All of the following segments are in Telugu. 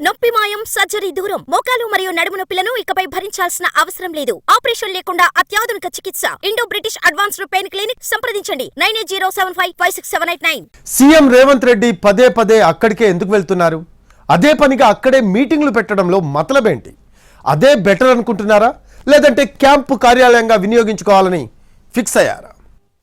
నొప్పి మాయం, సర్జరీ దూరం. మోకాలు మరియు నడుము నొప్పులను ఇకపై భరించాల్సిన అవసరం లేదు. ఆపరేషన్ లేకుండా అత్యాధునిక చికిత్స. Indo British advanced pain clinic సంప్రదించండి 9807556789. సీఎం రేవంత్ రెడ్డి పదే పదే అక్కడికే ఎందుకు వెళ్తున్నారు? అదే పనిగా అక్కడే మీటింగ్లు పెట్టడంలో మతలబేంటి? అదే బెటర్ అనుకుంటున్నారా, లేదంటే క్యాంపు కార్యాలయంగా వినియోగించుకోవాలని ఫిక్స్ అయ్యారా?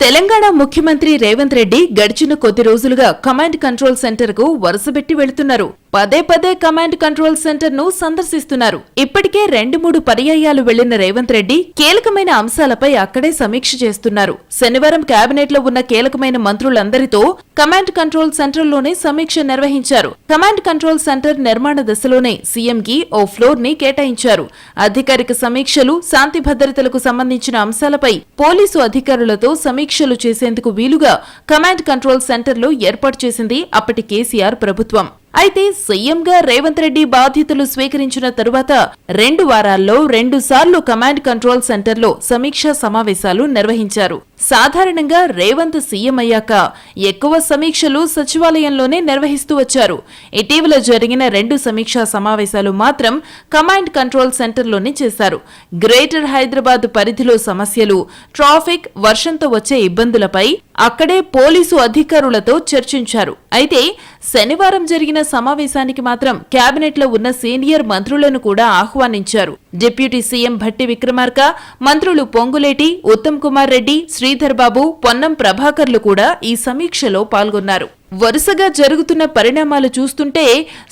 తెలంగాణ ముఖ్యమంత్రి రేవంత్ రెడ్డి గడిచిన కొద్ది రోజులుగా కమాండ్ కంట్రోల్ సెంటర్ కు వరుసబెట్టి వెళుతున్నారు. పదే పదే కమాండ్ కంట్రోల్ సెంటర్ ను సందర్శిస్తున్నారు. ఇప్పటికే 2-3 పర్యాయాలు వెళ్లిన రేవంత్ రెడ్డి కీలకమైన అంశాలపై అక్కడే సమీక్ష చేస్తున్నారు. శనివారం కేబినెట్ లో ఉన్న కీలకమైన మంత్రులందరితో కమాండ్ కంట్రోల్ సెంటర్ లోనే సమీక్ష నిర్వహించారు. కమాండ్ కంట్రోల్ సెంటర్ నిర్మాణ దశలోనే సీఎం కి ఓ ఫ్లోర్ ని కేటాయించారు. అధికారిక సమీక్షలు, శాంతి భద్రతలకు సంబంధించిన అంశాలపై పోలీసు అధికారులతో సమీక్షలు చేసేందుకు వీలుగా కమాండ్ కంట్రోల్ సెంటర్ లో ఏర్పాటు చేసింది అప్పటి కేసీఆర్ ప్రభుత్వం. అయితే సీఎంగా రేవంత్ రెడ్డి బాధ్యతలు స్వీకరించిన తరువాత 2 వారాల్లో 2 సార్లు కమాండ్ కంట్రోల్ సెంటర్లో సమీక్షా సమావేశాలు నిర్వహించారు. సాధారణంగా రేవంత్ సీఎం అయ్యాక ఎక్కువ సమీక్షలు సచివాలయంలోనే నిర్వహిస్తూ వచ్చారు. ఇటీవల జరిగిన 2 సమీక్షా సమావేశాలు మాత్రం కమాండ్ కంట్రోల్ సెంటర్లోనే చేశారు. గ్రేటర్ హైదరాబాద్ పరిధిలో సమస్యలు, ట్రాఫిక్, వర్షంతో వచ్చే ఇబ్బందులపై అక్కడే పోలీసు అధికారులతో చర్చించారు. అయితే శనివారం జరిగిన సమావేశానికి మాత్రం కేబినెట్ లో ఉన్న సీనియర్ మంత్రులను కూడా ఆహ్వానించారు. డిప్యూటీ సీఎం భట్టి విక్రమార్క, మంత్రులు పొంగులేటి, ఉత్తమ్ కుమార్ రెడ్డి, శ్రీధర్ బాబు, పొన్నం ప్రభాకర్లు కూడా ఈ సమీక్షలో పాల్గొన్నారు. వరుసగా జరుగుతున్న పరిణామాలు చూస్తుంటే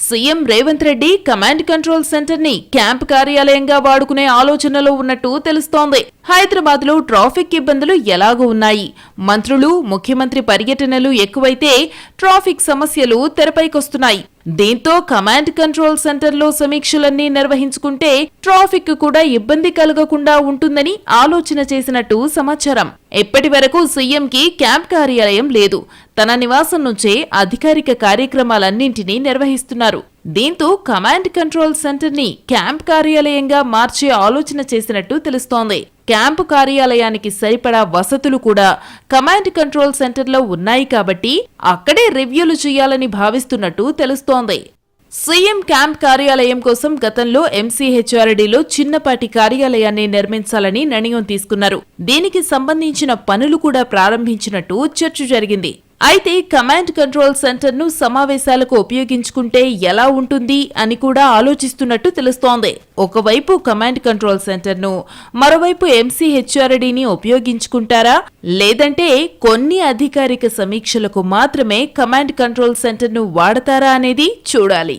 CM Revanth Reddy command control centre ని క్యాంప్ కార్యాలయంగా వాడుకునే ఆలోచనలో ఉన్నట్టు తెలుస్తోంది. హైదరాబాద్ లో ట్రాఫిక్ ఇబ్బందులు ఎలాగూ ఉన్నాయి. మంత్రులు, ముఖ్యమంత్రి పర్యటనలు ఎక్కువైతే ట్రాఫిక్ సమస్యలు తెరపైకొస్తున్నాయి. దీంతో కమాండ్ కంట్రోల్ సెంటర్లో సమీక్షలన్నీ నిర్వహించుకుంటే ట్రాఫిక్ కూడా ఇబ్బంది కలగకుండా ఉంటుందని ఆలోచన చేసినట్టు సమాచారం. ఇప్పటి వరకు సీఎంకి క్యాంప్ కార్యాలయం లేదు. తన నివాసం నుంచే అధికారిక కార్యక్రమాలన్నింటినీ నిర్వహిస్తున్నారు. దీంతో కమాండ్ కంట్రోల్ సెంటర్ ని క్యాంప్ కార్యాలయంగా మార్చే ఆలోచన చేసినట్టు తెలుస్తోంది. క్యాంపు కార్యాలయానికి సరిపడా వసతులు కూడా కమాండ్ కంట్రోల్ సెంటర్లో ఉన్నాయి కాబట్టి అక్కడే రివ్యూలు చేయాలని భావిస్తున్నట్టు తెలుస్తోంది. సీఎం క్యాంప్ కార్యాలయం కోసం గతంలో ఎంసీహెచ్ఆర్డీలో చిన్నపాటి కార్యాలయాన్ని నిర్మించాలని నిర్ణయం తీసుకున్నారు. దీనికి సంబంధించిన పనులు కూడా ప్రారంభించినట్టు చర్చ జరిగింది. అయితే కమాండ్ కంట్రోల్ సెంటర్ ను సమావేశాలకు ఉపయోగించుకుంటే ఎలా ఉంటుంది అని కూడా ఆలోచిస్తున్నట్టు తెలుస్తోంది. ఒకవైపు కమాండ్ కంట్రోల్ సెంటర్ ను, మరోవైపు ఎంసీహెచ్ఆర్డీని ఉపయోగించుకుంటారా, లేదంటే కొన్ని అధికారిక సమీక్షలకు మాత్రమే కమాండ్ కంట్రోల్ సెంటర్ ను వాడతారా అనేది చూడాలి.